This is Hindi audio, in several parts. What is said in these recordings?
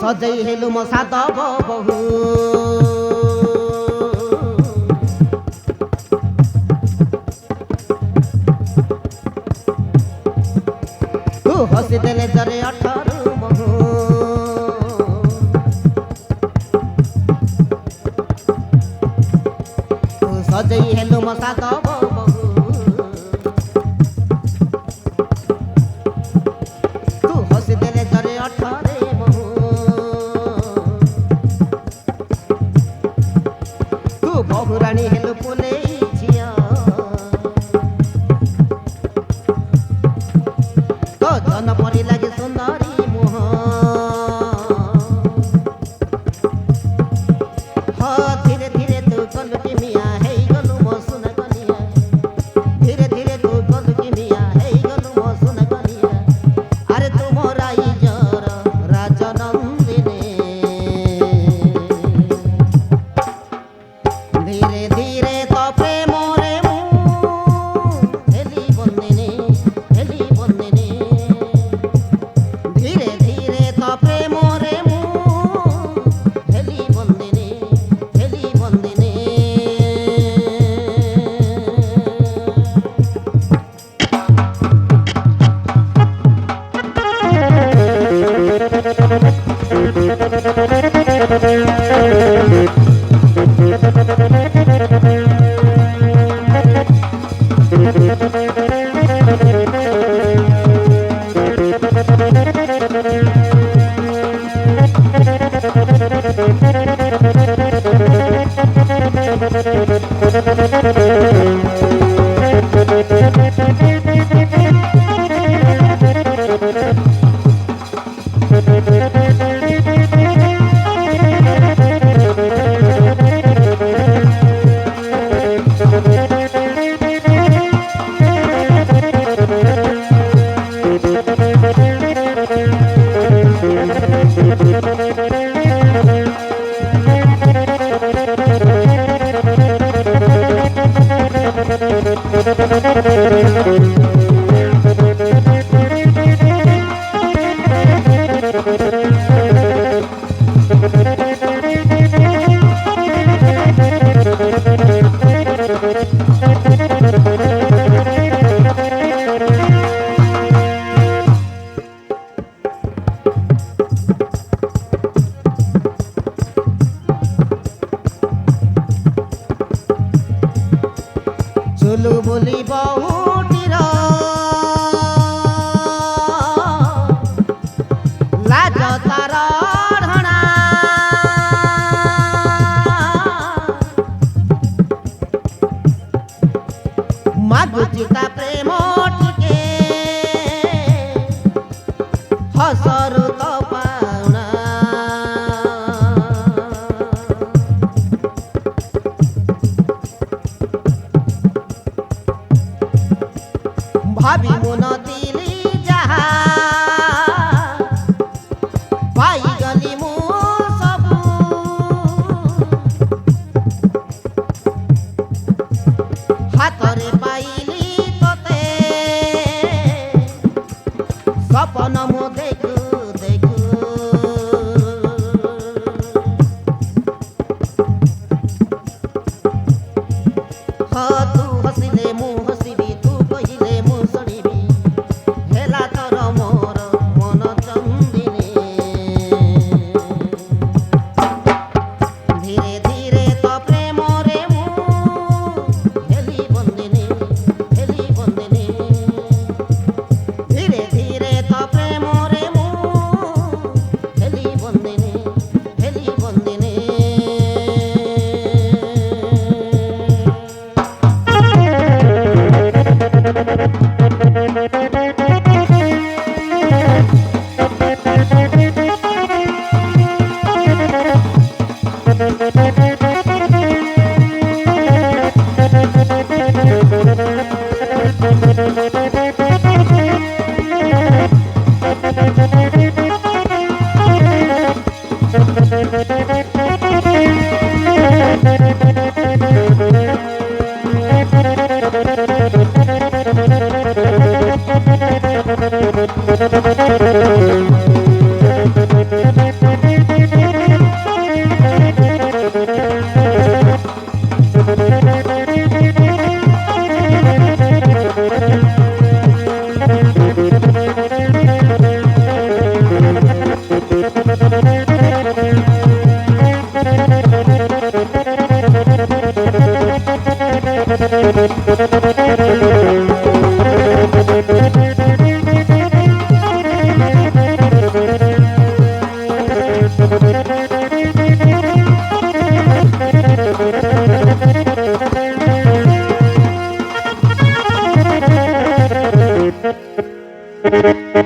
सजै हेलु म साधव बहु हसी देले जरे 18 बहु सजै हेलु म साधव बहु हसी देले जरे 18 बहु बहुरानी हेलु पुले छिया तो जन परी लागे सुंदरी मुह धीरे धीरे तू गलु कि मिया हे गलु मो सुन गलिया धीरे धीरे तू गलु कि मिया हे गलु मो सुन गलिया अरे तू मोरा इजर राजनंदिनी धीरे धीरे तो प्रेम रे मु हेली बंदिनी धीरे धीरे तो प्रेम रे मु हेली बंदिनी चुलु बोली बहुटीर लाज तार ढणा मागुची ता प्रेम टिके हसरु तो पाउना भाभी मुन दिली जहा पाई गली मु सबु हातरे पाइली तोते सपन मु देखु देखु तू हसिले मु हसिबी तू कहिले मु सड़ीबी हेला तोर मोर मन चंदिनी धीरे धीरे तो प्रेम रे मु हेली बंदिनी धीरे धीरे तो प्रेम रे मु हेली बंदिनी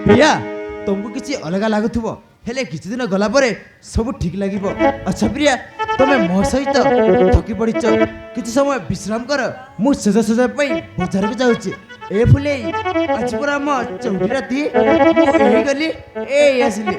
प्रिया तुमको किसी अलग लगुव हेले किसी दिन गला परे सब ठीक लगे। अच्छा प्रिया तुम्हें मो सहित थकी पड़ किसी समय विश्राम कर मु शेष सजा बजार को जाऊँ ए फुले आज पूरा आम चौकी राति मुझे गली ए आसिली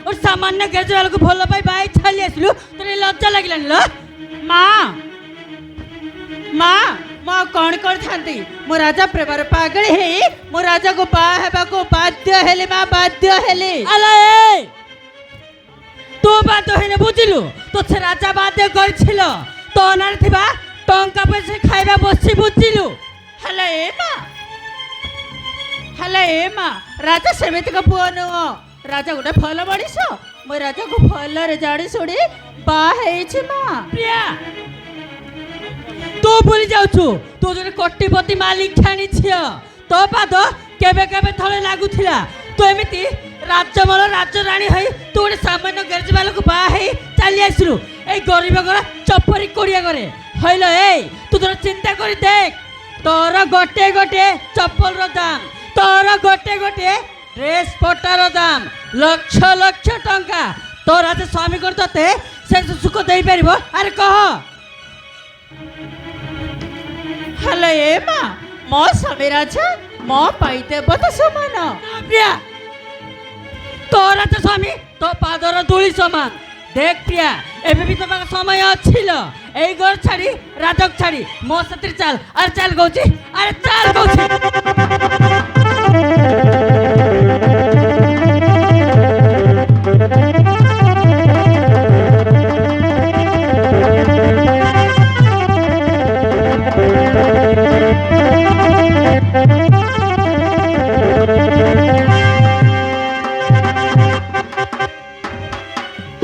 और सामान्य गैरेज वाले को भल पाई बाई छाली आसलु तोरे लज्जा लागलानी ल माँ माँ माँ कौन कर थांती मो राजा प्रेमर पागल है मो राजा को बा हेबा को बाध्य हेले माँ बाध्य हेले अले तू बाध्य हेने बुझिलु तो से राजा बाध्य करछिल तो अनार थिबा टंका पैसे खाइबा बसि बुझिलु हेले ए माँ राजा सेमिति का पुओ नुओ राजा गोटे फल मनीष मो राजा को फल जाड़ी शुणी बाँ प्रिया तू भूली जाऊछु तू जो कोटिपति मालिक खानी झील तो पाद केबे केबे थले लागुथिला तू एमिति राजमल राजराणी हई तू गोटे सामान्य गैरेज वाला को बाह हेई चली आसलु ए गरीब घर चपरी कोड़िया करे हइल ए तू तोर चिंता करी देख तोर गोटे गोटे चप्पल रो दाम तोर गोटे गोटे ड्रेस पटार दाम लक्ष लक्ष टंका तो राजा स्वामी कर ते से सुख दे पार अरे कह हेलो ए माँ मो स्वामी राजा मो पाइते बत समान प्रिया तो राजा स्वामी तो पादर धूली समान देख प्रिया एबे भी तुम समय अच्छी ए घर छाड़ी राजक छाड़ी मो साथी चल अरे चल गौची अरे चल गौची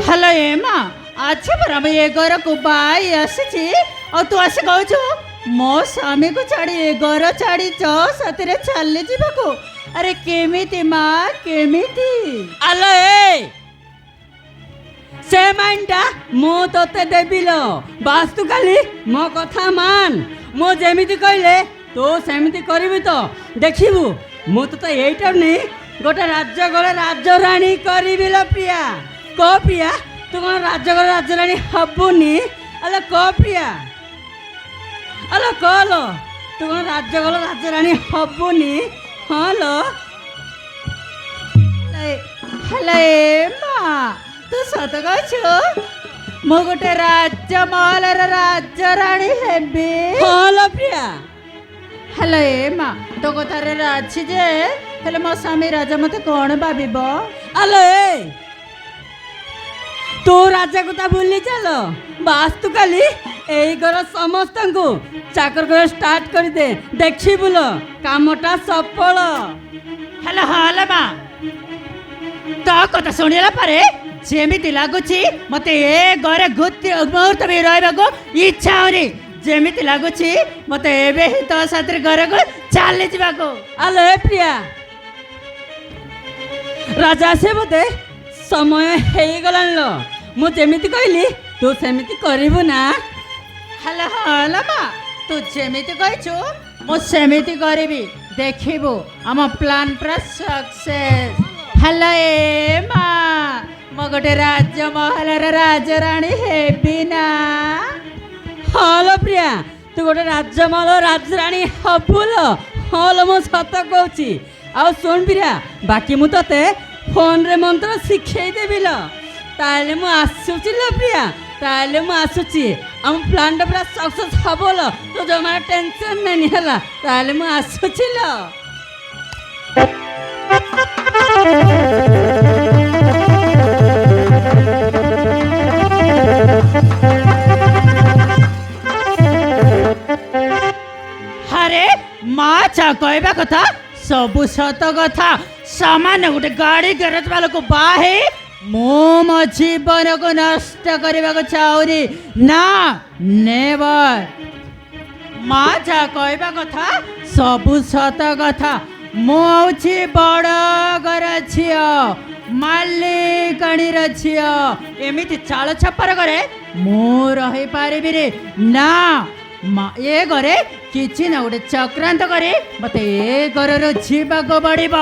हेलो ए माँ आज पर ये घर को बाई आसी और तू आस कहू मो स्वामी को छाड़ी घर छाड़ी साथी चली जावाको अरे केमिति माँ केमिति आलो ए से माइंडा मो तोते देबिल बास्तु खाली मो कथा मान मो जेमिति कहले तो सेमिति करबी तो देखिबु मो तो एटा नहीं गोटे राज्य गले राज्य रानी करबी लो प्रिया को प्रिया तू कौन राज्य गले राज्य रानी हबुनी अले को प्रिया अले कलो तू कौन राज्य गले राज्य रानी हबुनी हाँ लो हेलो माँ तू सत कहु मो गोटे राज्य महलर राज्य रानी हेबी हाँ लो प्रिया हेलो ए माँ तो कथार राजी जे हेले मो स्वामी राजा मत कौन भाव आलो ए तू राजा कथा भूली चल बास्तु काली एई घर समस्त को चाकर कर स्टार्ट कर दे देखी बुल कामटा सफल हेलो हाँ माँ तो कथा शुणिला पारे जेमिति लगुची मते ए घरे मुहूर्त भी रहा इच्छा होनी जेमिति लगुची मते एबे ही तो साथी घर को चली जावाको आलो ए प्रिया राजा से बोते समय हो गलान लो मु जेमिति कहली ତୁ ସେମିତି କରିବୁ ନା? ହେଲା ହେଲା ମା ତୁ ଯେମିତି କହିଛୁ ମୁଁ ସେମିତି କରିବି ଦେଖିବୁ ଆମ ପ୍ଲାନ୍ ପୁରା ସକ୍ସେସ୍ ହେଲା ଏ ମା ମୁଁ ଗୋଟେ ରାଜମହଲର ରାଜରାଣୀ ହେବି ନା। ହଲ ପ୍ରିୟା ତୁ ଗୋଟେ ରାଜମହଲ ରାଜରାଣୀ ହବୁଲ। ହଲ ମୁଁ ସତ କହୁଛି। ଆଉ ଶୁଣ ପ୍ରିୟା ବାକି ମୁଁ ତତେ ଫୋନରେ ମନ୍ତ୍ର ଶିଖେଇ ଦେବି ଲ। ତାହେଲେ ମୁଁ ଆସୁଛି ଲ ପ୍ରିୟା ତାହେଲେ ମୁଁ ଆସୁଛି। ଆମ ପ୍ଲାନ୍ଟା ପୁରା ସକ୍ସେସ୍ ହବ ଲ। ତୁ ଜମା ଟେନସନ୍ ନେନି ହେଲା। ତାହେଲେ ମୁଁ ଆସୁଛି ଲ। ଆରେ ମା ଚା କହିବା କଥା ସବୁ ସତ କଥା ସାମାନ୍ୟ ଗୋଟେ ଗାଡ଼ି ଗ୍ୟାରେଜ ବାଲାକୁ ବାହେ ମୁଁ ମୋ ଜୀବନକୁ ନଷ୍ଟ କରିବାକୁ ଚାହୁଁନି ନା ନେଭର। ମା ଯା କହିବା କଥା ସବୁ ସତ କଥା ମୁଁ ହଉଛି ବଡ଼ ଘର ଝିଅ ମାଲିକାଣୀର ଝିଅ ଏମିତି ଚାଳ ଛପର କରେ ମୁଁ ରହିପାରିବିନି ନା। ଏ ଘରେ କିଛି ନା ଗୋଟେ ଚକ୍ରାନ୍ତ କରି ମତେ ଏ ଘରରୁ ଯିବାକୁ ପଡ଼ିବ।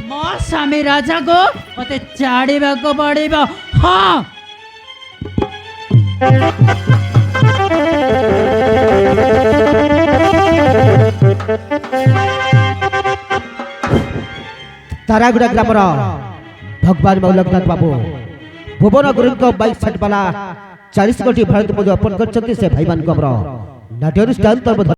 ମୋ ସ୍ୱାମୀ ରାଜାକୁ ମତେ ଛାଡ଼ିବାକୁ ପଡ଼ିବ। ହଁ ତାରାଗୁଡ଼ା ଗ୍ରାମର ଭଗବାନ ମୌଲକନାଥ ବାବୁ ଭୁବନ ଗୁରୁଙ୍କ ବାଇକ୍ ସେଟ୍ ବାଲା 40 କୋଟି ଭାରତ ମଧ୍ୟ ଅର୍ପଣ କରିଛନ୍ତି ସେ ଭାଇମାନଙ୍କୁ ଆମର ନାଟ୍ୟ ଅନୁଷ୍ଠାନ